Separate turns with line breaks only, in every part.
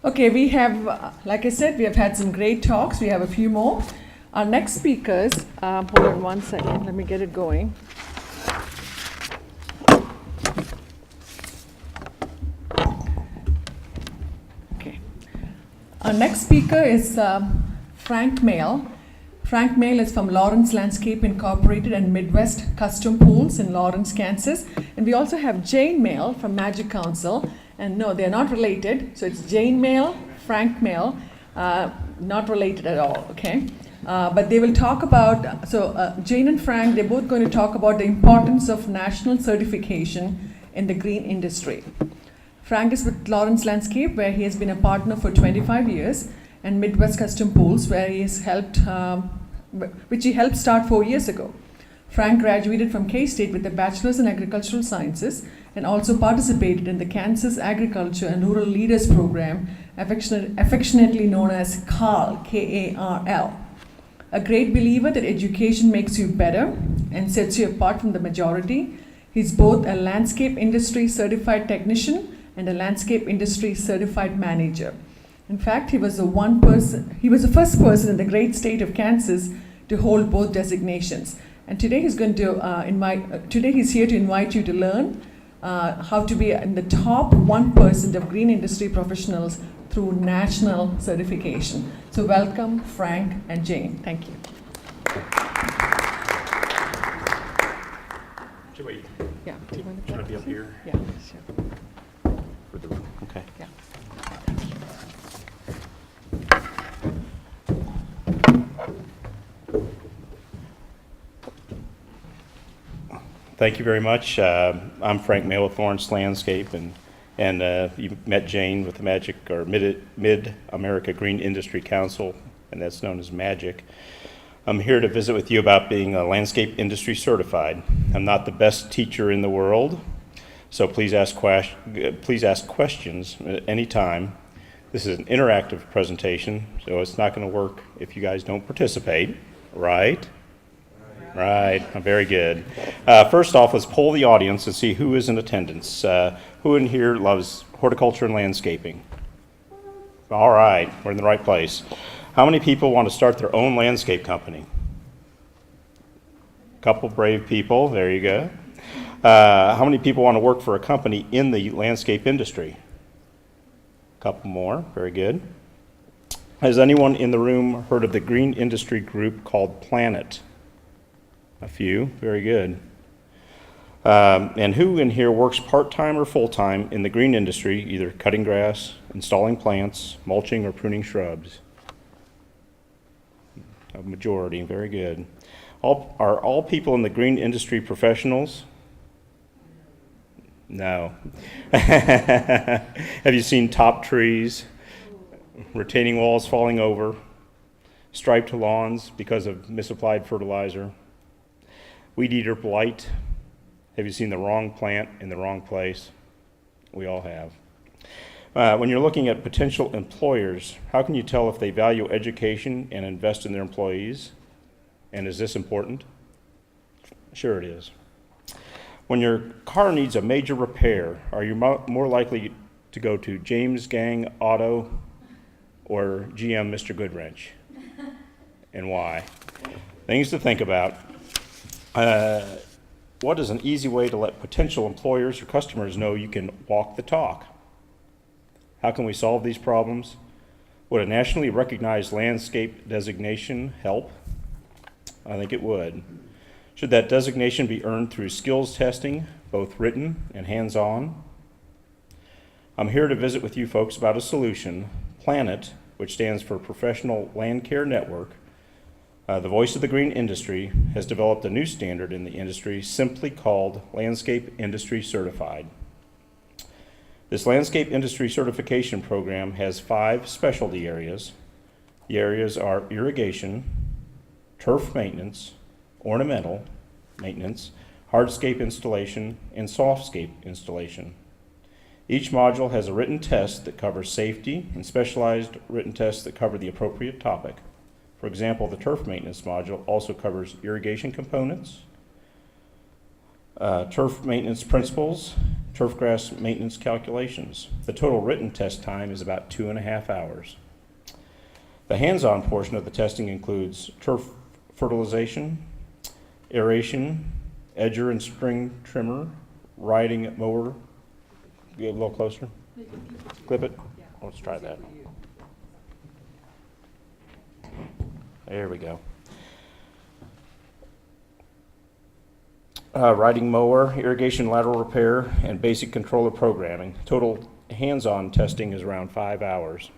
Okay, we have, like I said, we have had some great talks. We have a few more. Our next speakers, hold on one second, let me get it going. Okay. Our next speaker is Frank Mail. Frank Mail is from Lawrence Landscape Incorporated and Midwest Custom Pools in Lawrence, Kansas. And we also have Jane Mail from Magic Council. And no, they're not related. So it's Jane Mail, Frank Mail, not related at all, okay? But they will talk about, Jane and Frank, they're both going to talk about the importance of national certification in the green industry. Frank is with Lawrence Landscape, where he has been a partner for 25 years, and Midwest Custom Pools, where he has helped, which he helped start 4 years ago. Frank graduated from K-State with a Bachelor's in Agricultural Sciences and also participated in the Kansas Agriculture and Rural Leaders Program, affectionately known as KARL, K-A-R-L. A great believer that education makes you better and sets you apart from the majority. He's both a landscape industry certified technician and a landscape industry certified manager. In fact, he was the first person in the great state of Kansas to hold both designations. And today he's going to today he's here to invite you to learn how to be in the top 1% of green industry professionals through national certification. So welcome, Frank and Jane. Thank you.
Joey,
Yeah. Do you want
to be up here?
Yeah, sure.
For the room. Okay.
Yeah.
Thank you very much. I'm Frank Mail with Lawrence Landscape, and you met Jane with the Mid-America Green Industry Council, and that's known as MAGIC. I'm here to visit with you about being a landscape industry certified. I'm not the best teacher in the world, so please ask questions at any time. This is an interactive presentation, so it's not going to work if you guys don't participate, right? Right, very good. First off, let's poll the audience and see who is in attendance. Who in here loves horticulture and landscaping? All right, we're in the right place. How many people want to start their own landscape company? A couple brave people, there you go. How many people want to work for a company in the landscape industry? A couple more, very good. Has anyone in the room heard of the green industry group called Planet? A few, very good. And who in here works part-time or full-time in the green industry, either cutting grass, installing plants, mulching, or pruning shrubs? A majority, very good. Are all people in the green industry professionals? No. Have you seen top trees, retaining walls falling over, striped lawns because of misapplied fertilizer? Weed eater blight. Have you seen the wrong plant in the wrong place? We all have. When you're looking at potential employers, how can you tell if they value education and invest in their employees? And is this important? Sure it is. When your car needs a major repair, are you more likely to go to James Gang Auto or GM Mr. Goodwrench? And why? Things to think about. What is an easy way to let potential employers or customers know you can walk the talk? How can we solve these problems? Would a nationally recognized landscape designation help? I think it would. Should that designation be earned through skills testing, both written and hands-on? I'm here to visit with you folks about a solution, Planet, which stands for Professional Land Care Network. The voice of the green industry has developed a new standard in the industry simply called Landscape Industry Certified. This Landscape Industry Certification Program has 5 specialty areas. The areas are irrigation, turf maintenance, ornamental maintenance, hardscape installation, and softscape installation. Each module has a written test that covers safety and specialized written tests that cover the appropriate topic. For example, the turf maintenance module also covers irrigation components, turf maintenance principles, turf grass maintenance calculations. The total written test time is about 2.5 hours. The hands-on portion of the testing includes turf fertilization, aeration, edger and string trimmer, riding mower. Get a little closer. Clip it. Let's try that. There we go. Riding mower, irrigation lateral repair, and basic controller programming. Total hands-on testing is around 5 hours.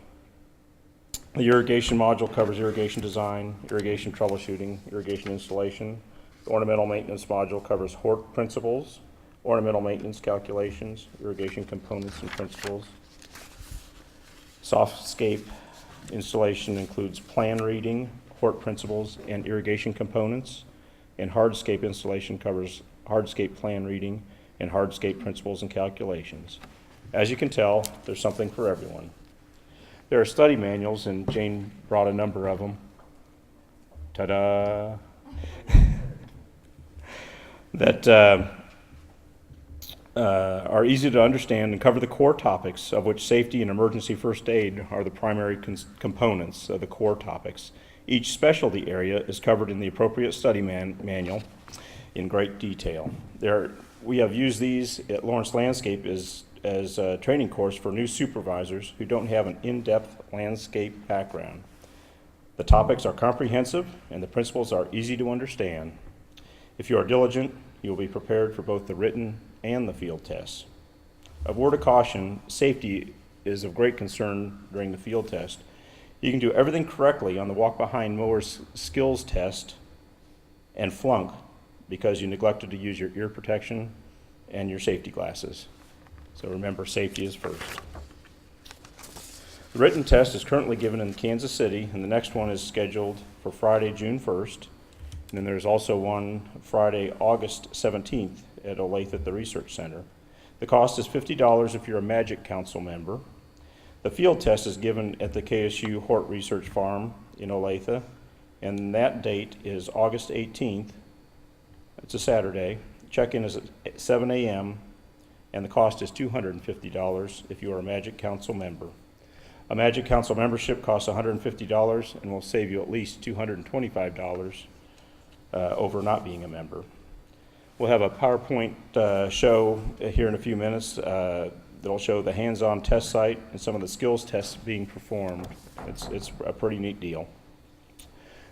The irrigation module covers irrigation design, irrigation troubleshooting, irrigation installation. The ornamental maintenance module covers hort principles, ornamental maintenance calculations, irrigation components and principles. Softscape installation includes plan reading, hort principles, and irrigation components. And hardscape installation covers hardscape plan reading and hardscape principles and calculations. As you can tell, there's something for everyone. There are study manuals, and Jane brought a number of them. Ta-da! that are easy to understand and cover the core topics, of which safety and emergency first aid are the primary components of the core topics. Each specialty area is covered in the appropriate study manual in great detail. We have used these at Lawrence Landscape as a training course for new supervisors who don't have an in-depth landscape background. The topics are comprehensive and the principles are easy to understand. If you are diligent, you will be prepared for both the written and the field tests. A word of caution, safety is of great concern during the field test. You can do everything correctly on the walk-behind mower's skills test and flunk because you neglected to use your ear protection and your safety glasses. So remember, safety is first. The written test is currently given in Kansas City, and the next one is scheduled for Friday, June 1st. And then there's also one Friday, August 17th at Olathe at the Research Center. The cost is $50 if you're a Magic Council member. The field test is given at the KSU Hort Research Farm in Olathe, and that date is August 18th. It's a Saturday. Check-in is at 7 a.m., and the cost is $250 if you are a Magic Council member. A Magic Council membership costs $150 and will save you at least $225 over not being a member. We'll have a PowerPoint show here in a few minutes that'll show the hands-on test site and some of the skills tests being performed. It's a pretty neat deal.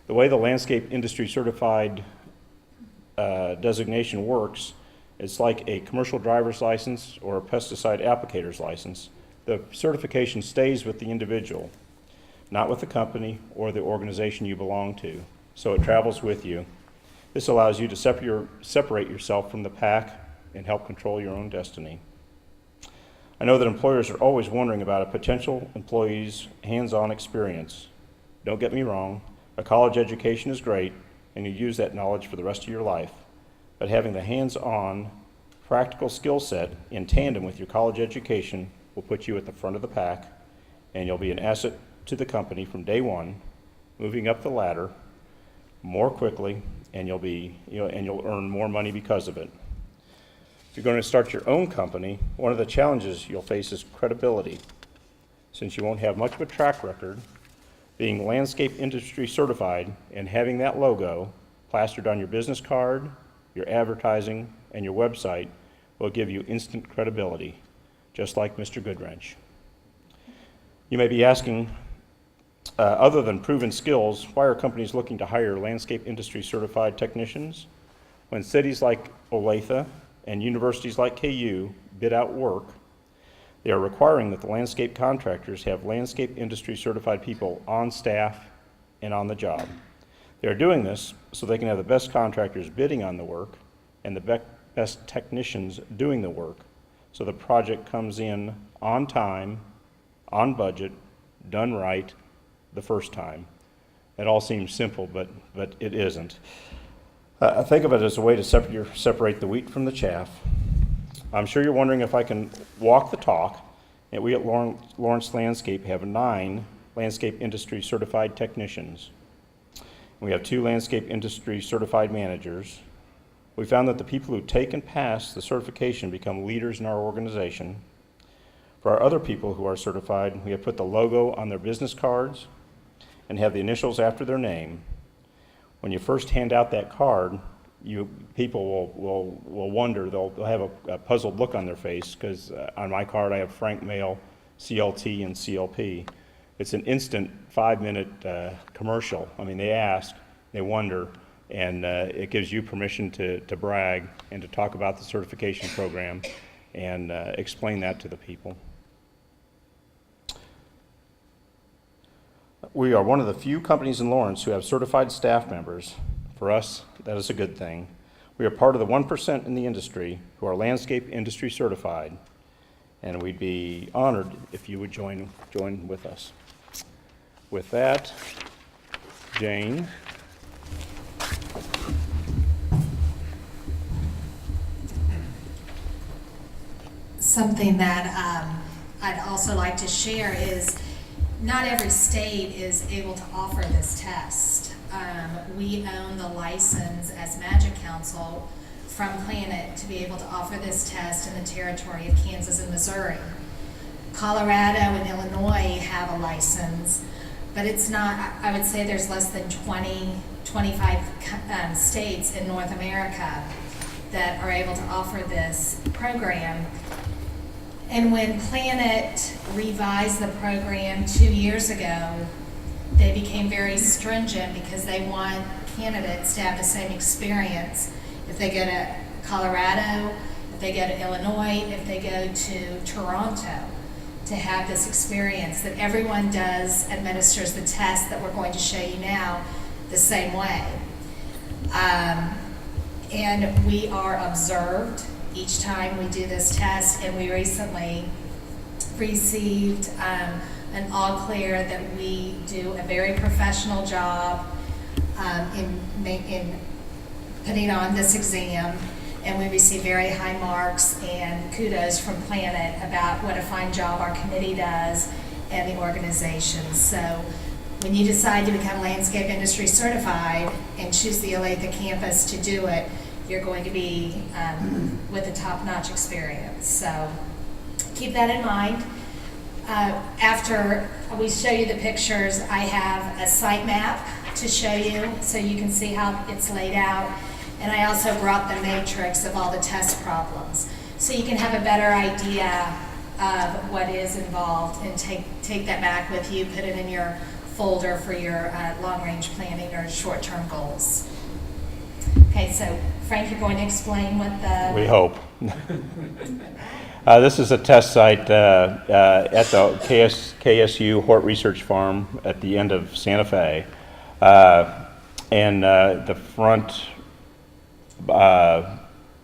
The way the landscape industry certified designation works, it's like a commercial driver's license or a pesticide applicator's license. The certification stays with the individual, not with the company or the organization you belong to, so it travels with you. This allows you to separate yourself from the pack and help control your own destiny. I know that employers are always wondering about a potential employee's hands-on experience. Don't get me wrong, a college education is great and you use that knowledge for the rest of your life, but having the hands-on practical skill set in tandem with your college education will put you at the front of the pack, and you'll be an asset to the company from day one, moving up the ladder more quickly, and you'll earn more money because of it. If you're going to start your own company, one of the challenges you'll face is credibility. Since you won't have much of a track record, being landscape industry certified and having that logo plastered on your business card, your advertising, and your website will give you instant credibility, just like Mr. Goodwrench. You may be asking, other than proven skills, why are companies looking to hire landscape industry certified technicians? When cities like Olathe and universities like KU bid out work, they are requiring that the landscape contractors have landscape industry certified people on staff and on the job. They are doing this so they can have the best contractors bidding on the work and the best technicians doing the work, so the project comes in on time, on budget, done right the first time. It all seems simple, but it isn't. I think of it as a way to separate the wheat from the chaff. I'm sure you're wondering if I can walk the talk, and we at Lawrence Landscape have 9 landscape industry certified technicians. We have 2 landscape industry certified managers, We found that the people who take and pass the certification become leaders in our organization. For our other people who are certified, we have put the logo on their business cards and have the initials after their name. When you first hand out that card, people will wonder, they'll have a puzzled look on their face, because on my card I have Frank Mail, CLT, and CLP. It's an instant 5-minute commercial. I mean, they ask, they wonder, and it gives you permission to brag and to talk about the certification program and explain that to the people. We are one of the few companies in Lawrence who have certified staff members. For us, that is a good thing. We are part of the 1% in the industry who are landscape industry certified, and we'd be honored if you would join with us. With that, Jane.
Something that I'd also like to share is not every state is able to offer this test. We own the license as Magic Council from Planet to be able to offer this test in the territory of Kansas and Missouri. Colorado and Illinois have a license, but it's not, I would say there's less than 25 states in North America that are able to offer this program. And when Planet revised the program 2 years ago, they became very stringent because they want candidates to have the same experience. If they go to Colorado, if they go to Illinois, if they go to Toronto, to have this experience that everyone administers the test that we're going to show you now the same way. And we are observed each time we do this test, and we recently received an all clear that we do a very professional job in putting on this exam, and we receive very high marks and kudos from Planet about what a fine job our committee does and the organization. So when you decide to become landscape industry certified and choose the Olathe campus to do it, you're going to be with a top-notch experience. So keep that in mind. After we show you the pictures, I have a site map to show you so you can see how it's laid out. And I also brought the matrix of all the test problems so you can have a better idea of what is involved, and take that back with you, put it in your folder for your long-range planning or short-term goals. Okay, so Frank, you're going to explain what the...
We hope. This is a test site at the KSU Hort Research Farm at the end of Santa Fe. And the front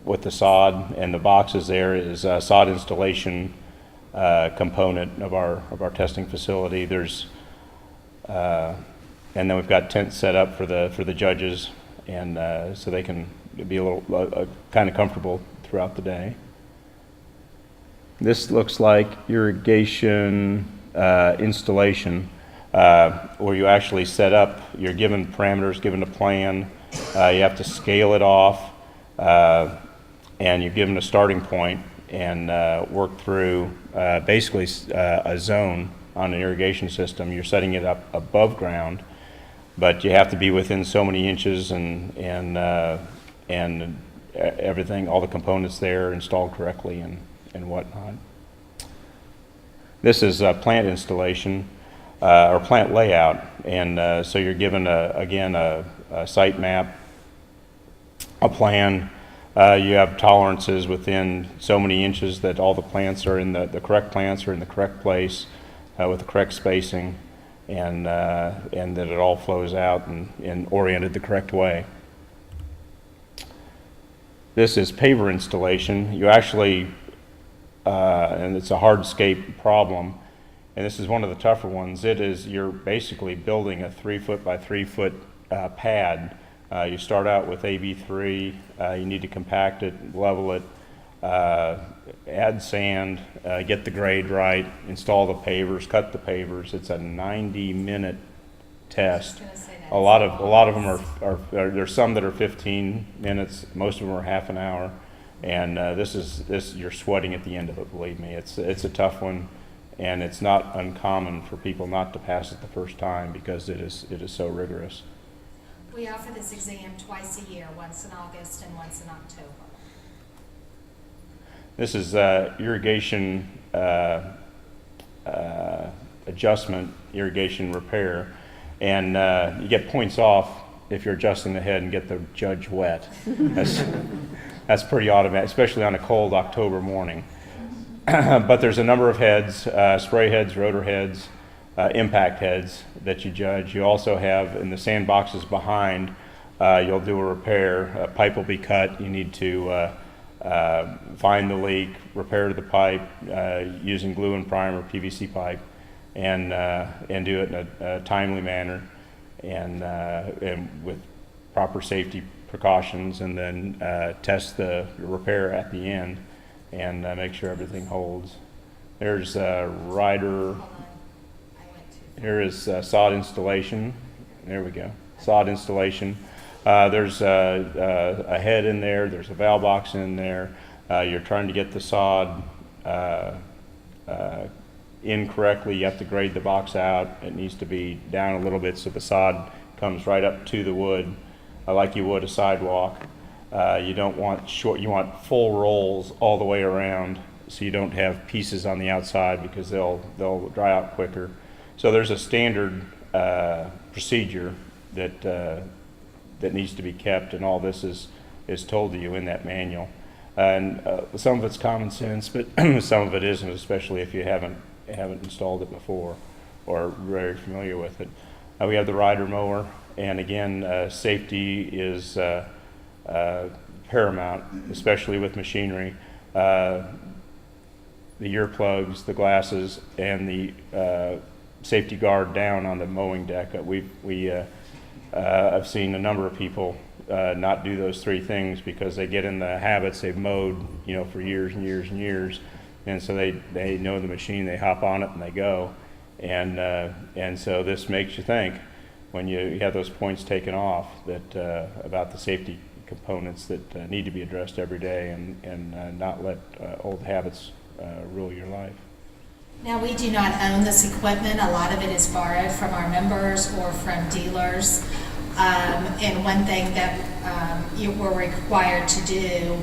with the sod and the boxes there is a sod installation component of our testing facility. There's and then we've got tents set up for the judges, and so they can be a little kind of comfortable throughout the day. This looks like irrigation installation, where you actually set up, you're given parameters, given a plan, you have to scale it off, and you're given a starting point and work through basically a zone on an irrigation system. You're setting it up above ground, but you have to be within so many inches and everything, all the components there installed correctly and whatnot. This is a plant installation or plant layout, and so you're given again a site map, a plan. You have tolerances within so many inches that all the plants are in the correct plants are in the correct place with the correct spacing, and that it all flows out and oriented the correct way. This is paver installation. You actually, and it's a hardscape problem, and this is one of the tougher ones. You're basically building a 3-foot by 3-foot pad. You start out with AB3, you need to compact it, level it, add sand, get the grade right, install the pavers, cut the pavers. It's a 90-minute test.
gonna say that.
A lot of them are there's some that are 15 minutes. Most of them are half an hour, and this you're sweating at the end of it. Believe me, it's a tough one, and it's not uncommon for people not to pass it the first time because it is so rigorous.
We offer this exam twice a year, once in August and once in October.
This is irrigation adjustment, irrigation repair, and you get points off if you're adjusting the head and get the judge wet. That's pretty automatic, especially on a cold October morning. But there's a number of heads, spray heads, rotor heads, impact heads that you judge. You also have in the sandboxes behind, you'll do a repair. A pipe will be cut. You need to find the leak, repair the pipe using glue and primer, PVC pipe, and do it in a timely manner and with proper safety precautions, and then test the repair at the end and make sure everything holds. There's rider. Here is Sod Installation. There we go. Sod Installation. There's a head in there. There's a valve box in there. You're trying to get the sod in correctly. You have to grade the box out. It needs to be down a little bit so the sod comes right up to the wood, like you would a sidewalk. You don't want short. You want full rolls all the way around, so you don't have pieces on the outside because they'll dry out quicker. So there's a standard procedure that needs to be kept, and all this is told to you in that manual. And some of it's common sense, but some of it isn't, especially if you haven't installed it before or very familiar with it. We have the rider mower, and again, safety is paramount, especially with machinery. The earplugs, the glasses, and the safety guard down on the mowing deck. I've seen a number of people not do those three things because they get in the habits. They've mowed, for years and years and years, and so they know the machine. They hop on it and they go, and so this makes you think when you have those points taken off that about the safety components that need to be addressed every day, and not let old habits rule your life.
Now, we do not own this equipment. A lot of it is borrowed from our members or from dealers. And one thing that we're required to do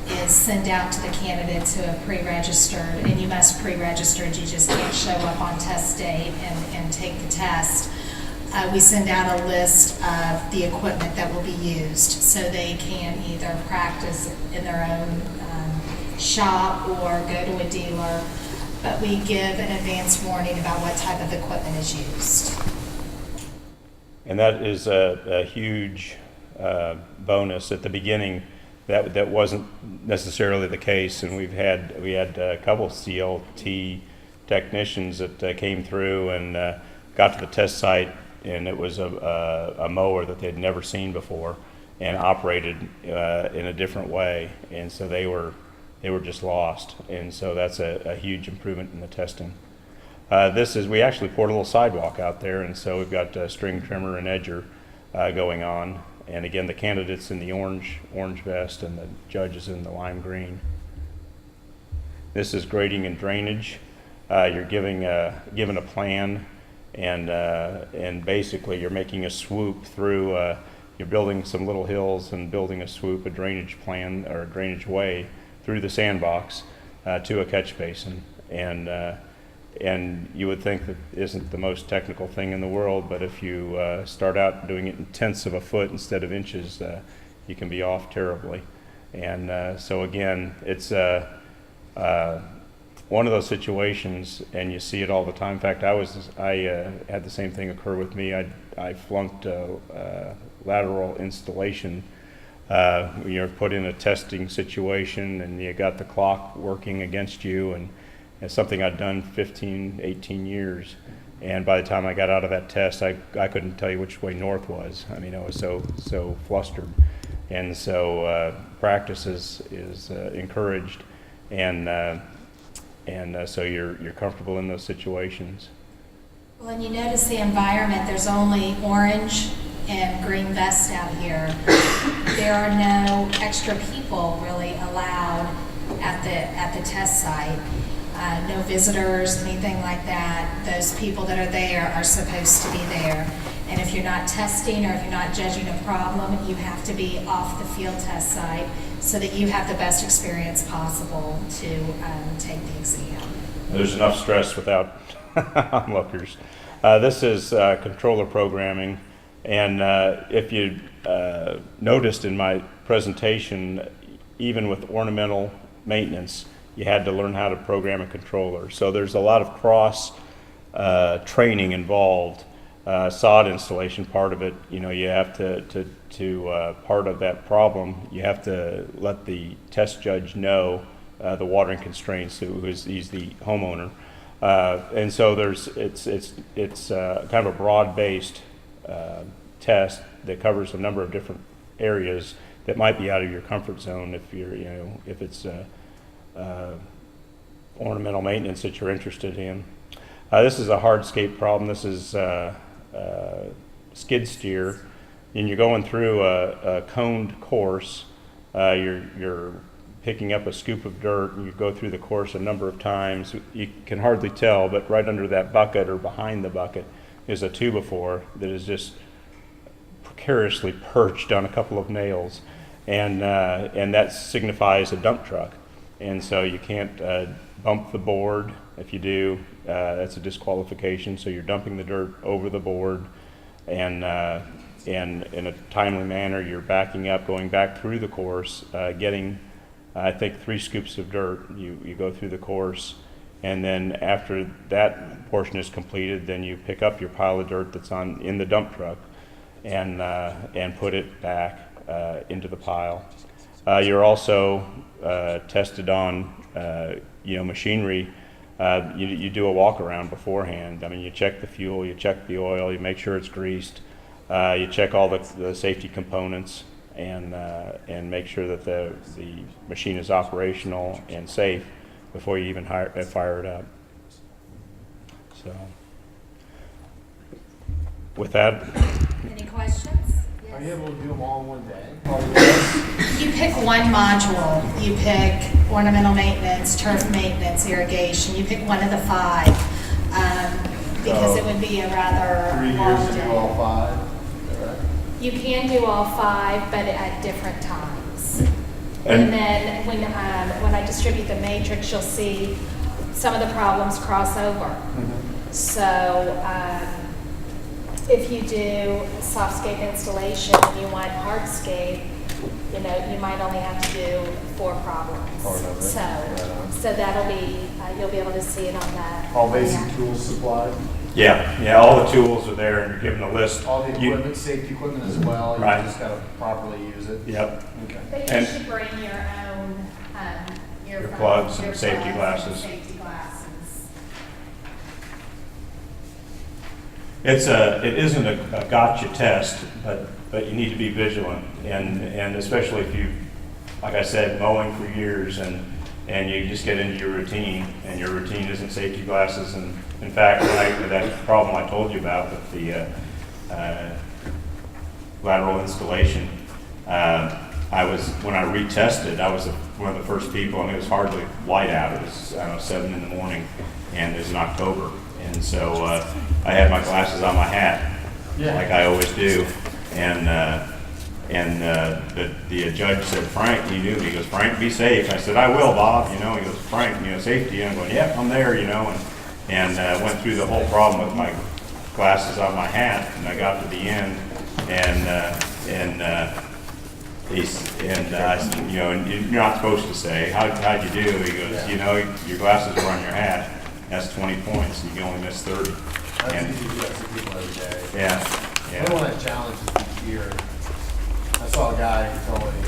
is send out to the candidates who have pre-registered, and you must pre-register, you just can't show up on test day and take the test. We send out a list of the equipment that will be used so they can either practice in their own shop or go to a dealer. But we give an advance warning about what type of equipment is used.
And that is a huge bonus. At the beginning, that wasn't necessarily the case, and we had a couple CLT technicians that came through and got to the test site, and it was a mower that they'd never seen before and operated in a different way, and so they were just lost, and so that's a huge improvement in the testing. We actually poured a little sidewalk out there, and so we've got string trimmer and edger going on, and again the candidates in the orange vest and the judges in the lime green. This is grading and drainage. You're given a plan, and basically you're making a swoop through. You're building some little hills and building a swoop, a drainage plan or a drainage way through the sandbox to a catch basin, and you would think that isn't the most technical thing in the world, but if you start out doing it in tenths of a foot instead of inches, you can be off terribly. And so again, it's one of those situations, and you see it all the time. In fact, I had the same thing occur with me. I flunked lateral installation. You're put in a testing situation, and you got the clock working against you, and it's something I'd done 15, 18 years. And by the time I got out of that test, I couldn't tell you which way north was. I mean, I was so flustered. And so practice is encouraged, and so you're comfortable in those situations.
Well, and you notice the environment, there's only orange and green vests out here. There are no extra people really allowed at the test site. No visitors, anything like that. Those people that are there are supposed to be there. And if you're not testing or if you're not judging a problem, you have to be off the field test site so that you have the best experience possible to take the exam.
There's enough stress without onlookers. This is controller programming, and if you noticed in my presentation, even with ornamental maintenance, you had to learn how to program a controller. So there's a lot of cross training involved. Sod installation, part of it, you know, you have to part of that problem, you have to let the test judge know the watering constraints, he's the homeowner. And so it's kind of a broad-based test that covers a number of different areas that might be out of your comfort zone if you're, you know, if it's ornamental maintenance that you're interested in. This is a hardscape problem. This is skid steer, and you're going through a coned course. You're picking up a scoop of dirt, and you go through the course a number of times. You can hardly tell, but right under that bucket or behind the bucket is a 2x4 that is just precariously perched on a couple of nails, and that signifies a dump truck. And so you can't bump the board. If you do, that's a disqualification. So you're dumping the dirt over the board, and in a timely manner, you're backing up, going back through the course, getting, I think, 3 scoops of dirt. You go through the course, and then after that portion is completed, then you pick up your pile of dirt that's in the dump truck, and put it back into the pile. You're also tested on machinery. You do a walk around beforehand. I mean, you check the fuel, you check the oil, you make sure it's greased, you check all the safety components, and make sure that the machine is operational and safe before you even fire it up. So, with that.
Any questions?
Are you able to do them all in one day?
You pick one module. You pick ornamental maintenance, turf maintenance, irrigation. You pick one of the 5 because it would be a rather
3
long
years to
day.
do all 5? Is that right?
You can do all 5, but at different times.
And-
And then when I distribute the matrix, you'll see some of the problems cross over. So if you do softscape installation and you want hardscape, you might only have to do 4 problems.
Part of it.
So that'll be, you'll be able to see it on that.
All basic tools supplied?
Yeah, all the tools are there, and you're given a list.
All the equipment, safety equipment as well?
Right.
You just got to properly use it?
Yep.
Okay.
But you
And-
should bring your own,
Your plugs and safety glasses.
Safety glasses.
It isn't a gotcha test, but you need to be vigilant, and especially if you, like I said, mowing for years, and you just get into your routine, and your routine isn't safety glasses. And in fact, that problem I told you about with the lateral installation, when I retested, I was one of the first people, and it was hardly light out. It was, 7 in the morning, and it was in October. And so I had my glasses on my hat, like I always do. And the judge said, Frank, he knew me. He goes, Frank, be safe. I said, I will, Bob. He goes, Frank, safety. And I'm going, yep, I'm there, and went through the whole problem with my glasses on my hat. And I got to the end, and I said, and you're not supposed to say, how'd you do? He goes, your glasses were on your hat. That's 20 points, and you can only miss 30.
That's easy to do that to people every day.
Yeah.
Another one that challenges me here, I saw a guy who totally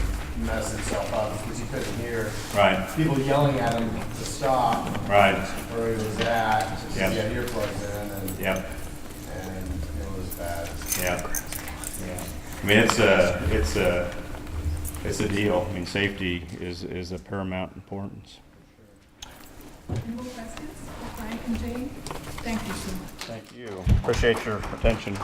messed himself up because he couldn't hear
Right.
people yelling at him to stop
Right.
where he was at, just
Yep.
he had earplugs in, and
Yep.
it was bad.
Yeah. I mean, it's a deal. I mean, safety is of paramount importance.
Any more questions for Frank and Jane? Thank you so much.
Thank you. Appreciate your attention.